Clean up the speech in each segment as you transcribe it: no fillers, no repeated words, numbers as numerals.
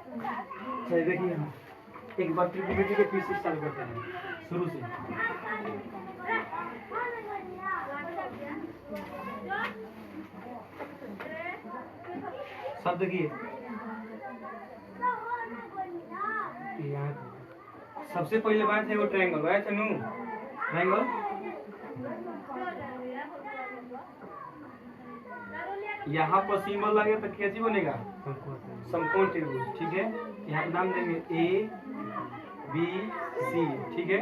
चलिए देखिए हम एक बार ट्रिग्नोमेट्री के पीस स्टार्ट करते हैं शुरू से। सब देखिए सबसे पहले बात है वो ट्रायंगल है चनू ट्रायंगल। यहाँ पर सिंबल लगे तो कैसी बनेगा समकोण त्रिभुज। ठीक है, यहाँ नाम देंगे ए बी सी। ठीक है,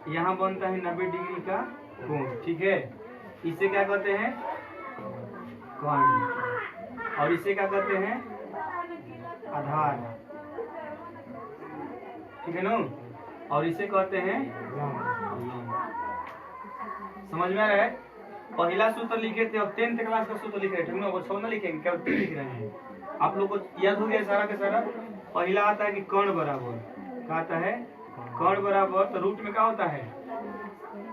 यहाँ बनता है 90 डिग्री का कोण। ठीक है, इसे क्या कहते हैं कोण और इसे क्या कहते हैं आधार। ठीक है ना, और इसे कहते हैं समझ में आ रहा है। पहला सूत्र लिखे थे, अब 10th क्लास का सूत्र लिख रहे थे, अब 6 ना लिखेंगे, क्या 3 लिख रहे हैं। आप लोग को याद हो गया सारा का सारा। पहला आता है कि कर्ण बराबर, क्या आता है कर्ण बराबर, तो रूट में क्या होता है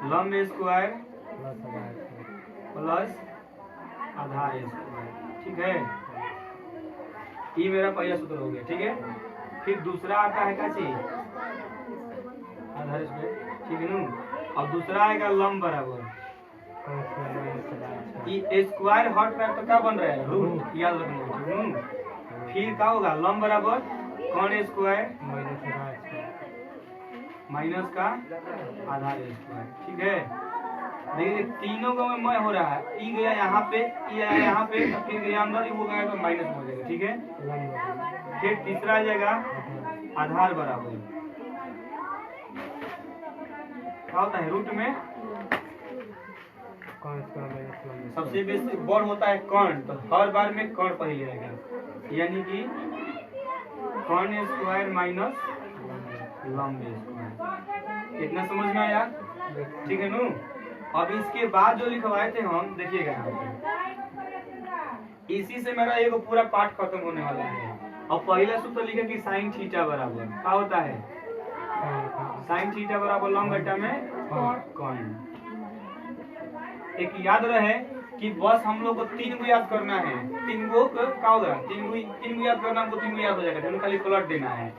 लंब स्क्वायर प्लस आधार स्क्वायर। ठीक है, ये मेरा पहला सूत्र हो गया। ठीक है, फिर दूसरा आता है क्या चीज आधार स्क्वायर। ठीक है ना, अब दूसरा आएगा लंब बराबर, स्क्वायर हट रहा है तो क्या बन रहा है रूट, याद रखना। फिर क्या होगा लंब बराबर कर्ण स्क्वायर माइनस का आधार स्क्वायर। ठीक है, देखिए तीनों को में हो रहा है, ई गया यहाँ पे, ई आया यहाँ पे, फिर गया अंदर, वो गया तो माइनस हो जाएगा। ठीक है, फिर तीसरा आ जाएगा आधार बराबर, क्या होता है रूट में सबसे बेसिक बड़ होता है कर्ण, तो हर बार में कर्ण पहले आएगा, यानी कि कर्ण स्क्वायर माइनस लंब स्क्वायर। इतना समझ में आया? ठीक है नू। अब इसके बाद जो लिखवाए थे हम, देखिएगा यहाँ पे, इसी से मेरा एक पूरा पाठ खत्म होने वाला है। और पहला सूत्र लिखे कि साइन थीटा बराबर क्या होता है साइन थीटा बराबर लंब बटा में कर्ण। एक याद रहे कि बस हम लोग को 3 को याद करना है, 3 को क्या होगा 3 को याद करना, हमको 3 को याद हो जाएगा, खाली पलट देना है।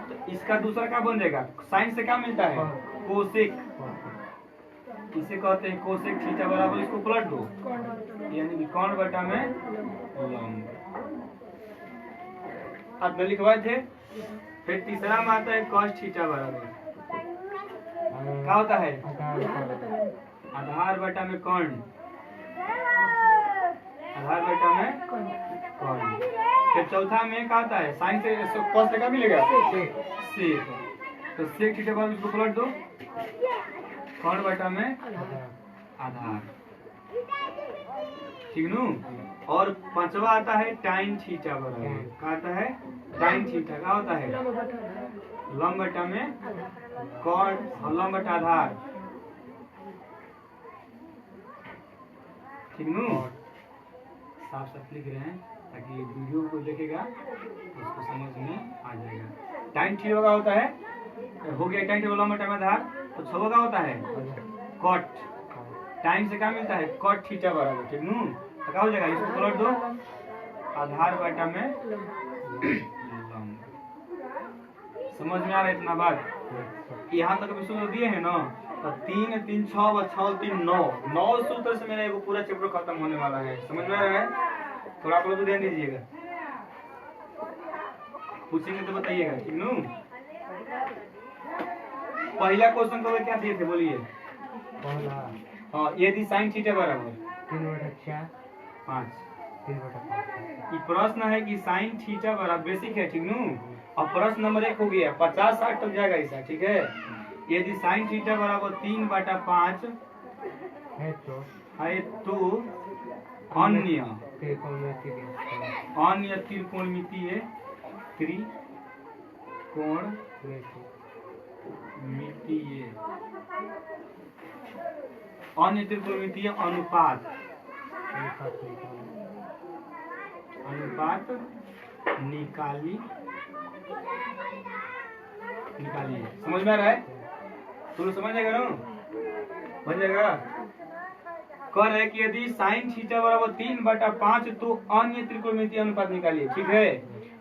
तो इसका दूसरा क्या बन जाएगा, साइन से क्या मिलता है कोसेक, इसे कहते हैं कोसेक थीटा बराबर, इसको पलट दो यानी कि कर्ण बटा में लंब। अब लिखवाए थे। फिर तीसरा में आता है कॉस थीटा बराबर, क्या होता है आधार बटा में कर्ण, आधार बटा में कर्ण। फिर चौथा में क्या आता है साइन से कॉस का मिलेगा सेक, तो सेक थीटा बराबर इसको पलट दो कर्ण बटा में आधार। ठीक नू। और पांचवा आता है टाइन थीटा बराबर, क्या आता है टाइन थीटा, क्या होता है लंब बटा में कर्ण लंब बटा आधार। ठीक नू, साफ साफ लिख रहे हैं ताकि वीडियो को देखेगा उसको समझ में आ जाएगा। टाइन थीटा का होता है हो गया टाइन थीटा लंब बटा में आधार। तो 6 का होता है कॉट, टाइन से क्या मिलता है कॉट थीटा बराबर। ठीक नू, तो क्या हो जाएगा इसको पलट दो आधार बटा में लंब। समझ में आ रहा है इतना बात? यहाँ तक भी सूत्र दिए हैं ना, तो 3 3 6 व 6 3 9 सूत्र से मेरा एक पूरा चैप्टर खत्म होने वाला है। समझ में आ रहा है? थोड़ा आप लोग ध्यान दीजिएगा, पूछेंगे तो बताइएगा। ठीक नू। पहला क्वेश्चन को क्या दिए थे बोलिए? हाँ, यदि साइन थीटा बराबर 3/4 ये प्रश्न है कि साइन थीटा बराबर बेसिक है। ठीक नू। और प्रश्न नंबर 1 हो गया, 50-60 तक जाएगा ऐसा। ठीक है, यदि साइन थीटा बराबर 3/5 है तो अन्य त्रिकोणमितीय अन्य त्रिकोणमितीय अनुपात निकालिए। समझ में आ रहा है? तुम समझ जाएगा ना, बन जाएगा। कर है कि यदि साइन थीटा बराबर 3/5 तो अन्य त्रिकोणमितीय अनुपात निकालिए। ठीक है,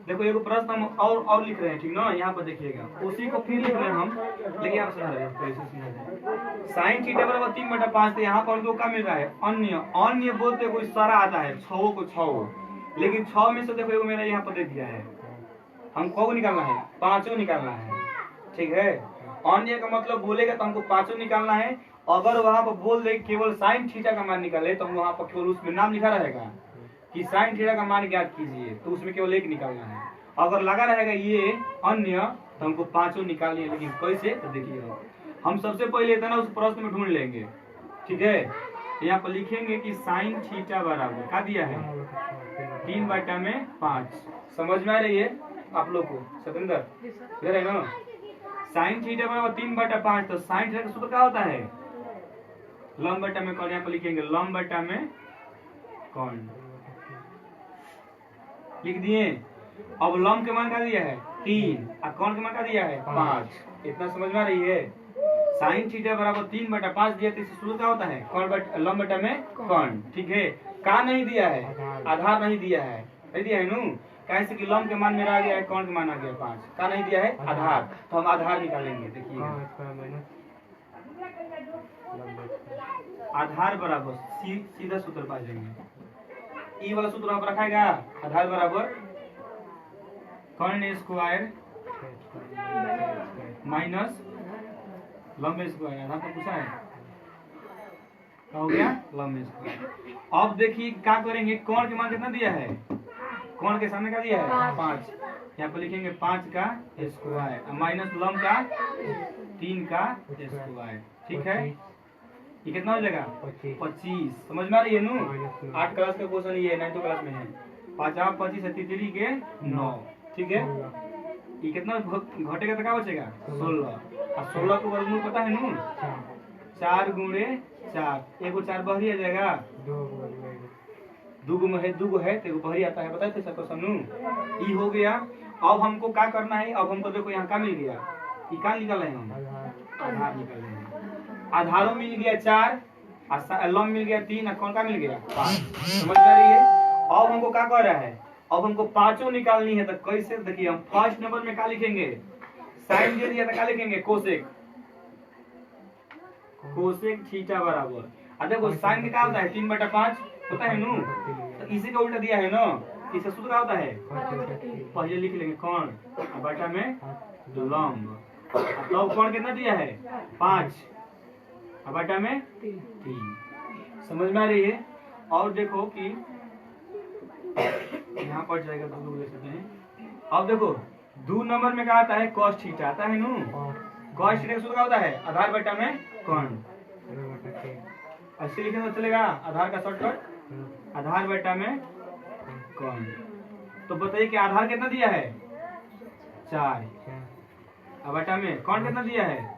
देखो एगो प्रश्न हम और लिख रहे हैं, ठीक ना, यहाँ पर देखिएगा उसी को फिर लिख रहे हैं हम, लेकिन यहाँ पर साइन थीटा बराबर 3/5। तो यहाँ पर हमको क्या मिल रहा है, अन्य। अन्य बोलते कोई सारा आता है 6 को 6, लेकिन 6 में से देखो एगो मेरा यहाँ पर दे दिया है, हम को निकालना है, 5 निकालना है, ठीक है। अन्य का मतलब बोलेगा तो हमको 5 निकालना है। अगर वहां पर बोल दे केवल साइन थीटा का मान निकाले तो वहां पर केवल उसमें नाम लिखा रहेगा कि साइन थीटा का मान ज्ञात कीजिए, तो उसमें केवल 1 निकालना है। अगर लगा रहेगा ये अन्य तो हमको 5 निकालनी है, लेकिन कैसे तो देखिए हम सबसे पहले इतना उस प्रश्न में ढूंढ लेंगे, ठीक है। यहाँ पर लिखेंगे कि साइन थीटा बराबर क्या दिया है, 3/5। समझ में आ रही है आप लोग को सतेंद्र, क्लियर है ना। साइन थीटा बराबर 3/5। तो साइन थीटा का सूत्र क्या होता है, लंब बटा में कौन। यहाँ पर लिखेंगे लंब बटा में कौन, लिख दिए। अब लंब के मान क्या दिया है 3 और कौन के मान क्या दिया है 5। इतना समझ में आ रही है। साइन थीटा बराबर 3/5 दिया, तो इससे सूत्र क्या होता है कौन लंब बटा में कौन, ठीक है। का नहीं दिया है, आधार नहीं दिया है, नहीं दिया है नू, कैसे कि लंब के मान मेरा आ गया है, कौन के मान आ गया 5, का नहीं दिया है आधार। तो हम आधार निकालेंगे, देखिए आधार बराबर सीधा सूत्र पा जाएंगे। ई वाला सूत्र आप रखाएगा, आधार बराबर कर्ण स्क्वायर माइनस लंब स्क्वायर। आधार तो पूछा है, क्या हो गया लंब स्क्वायर। अब देखिए क्या करेंगे, कर्ण के मान कितना दिया है, कर्ण के सामने क्या दिया है 5। यहाँ पर लिखेंगे 5 का स्क्वायर माइनस लंब का 3 का स्क्वायर, ठीक है। ये कितना हो जाएगा 25। समझ में आ रही है नू। 8 क्लास का क्वेश्चन ये 9th क्लास में है। 5 आप 25 33 के 9, ठीक है। ये कितना घटेगा तो क्या बचेगा 16। और 16 को वर्गमूल पता है नू, 4 गुणे 4, एगो 4 बहरी आ जाएगा, 2 में है 2 है तो एगो बहरी आता है, बताए थे सब क्वेश्चन नू। ई हो गया। अब हमको क्या करना है, अब हमको देखो यहाँ क्या मिल गया, ये क्या निकाल रहे हैं हम, आधार निकाल रहे हैं। आधारों मिल गया 4 और लंब मिल गया 3 और कौन का मिल गया 5। समझ में आ रही है। अब हमको क्या कर रहा है, अब हमको 5 निकालनी है। तो कैसे, देखिए हम फर्स्ट नंबर में क्या लिखेंगे, साइन दे दिया तो क्या लिखेंगे कोसेक, कोसेक थीटा बराबर। अब देखो साइन का क्या होता है 3/5 होता है नू, तो इसी का उल्टा दिया है ना, इसका सूत्र क्या होता है, पहले लिख लेंगे कौन बटा में लंब। तो कौन कितना दिया है 5 बटा में 3। समझ में आ रही है। और देखो कि यहाँ पर जाएगा 2 ले सकते हैं। अब देखो 2 नंबर में क्या आता है cos थीटा आता है नू, cos थीटा का सूत्र क्या होता है आधार बटा में कौन। ऐसे लिखे तो चलेगा, आधार का शॉर्टकट आधार बटा में कौन। तो बताइए कि आधार कितना दिया है 4 बटा में कौन कितना दिया है।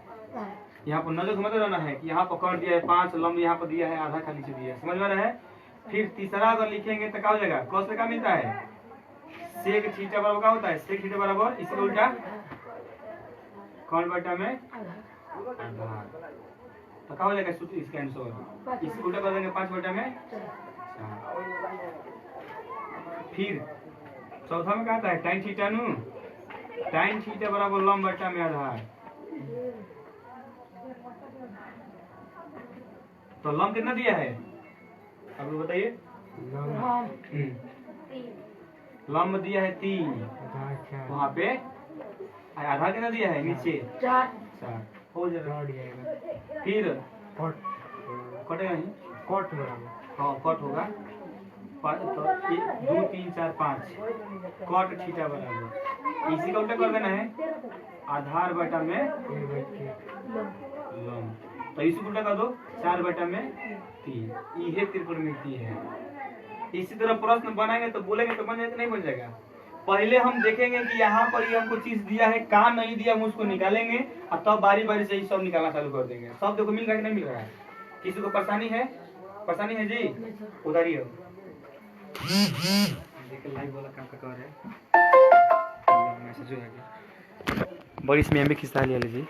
यहाँ पर नजर घुमाते रहना है कि यहाँ पर कौन दिया है 5, लंब यहाँ पर दिया है, आधा खाली से दिया है। समझ में रहा है। फिर तीसरा अगर लिखेंगे तो क्या हो जाएगा, कौन से क्या मिलता है सेक थीटा बराबर क्या होता है, सेक थीटा बराबर इसका उल्टा कौन बटा में आधार। तो क्या हो जाएगा सूत्र, इसका आंसर इसका उल्टा कर देंगे 5 बटा में 4। फिर चौथा में क्या आता है tan थीटा नू, tan थीटा बराबर लंब बटा में आधार। तो लंब कितना दिया है अब बताइए, लंब दिया है 3, वहाँ पे आधार कितना दिया है नीचे 4 हो जाएगा। फिर कटेगा नहीं, कट हाँ कट होगा, तो 2 3 4 5 कट थीटा बराबर इसी का उल्टा कर देना है आधार बटा में लंब। तो इसी उल्टा कर दो 4 बटा में 3, ये त्रिकोणमिति है। इसी तरह प्रश्न बनाएंगे तो बोलेंगे तो बन जाएगा, नहीं बन जाएगा। पहले हम देखेंगे कि यहाँ पर ये हमको चीज दिया है, काम नहीं दिया हम उसको निकालेंगे और तब बारी बारी से सब निकालना चालू कर देंगे। सब देखो मिल रहा है कि नहीं मिल रहा है, किसी को परेशानी है, परेशानी है जी उधर ही हो लाइव वाला काम कर रहे हैं मैसेज हो गया बड़ी इसमें भी खिस्सा लिया लीजिए।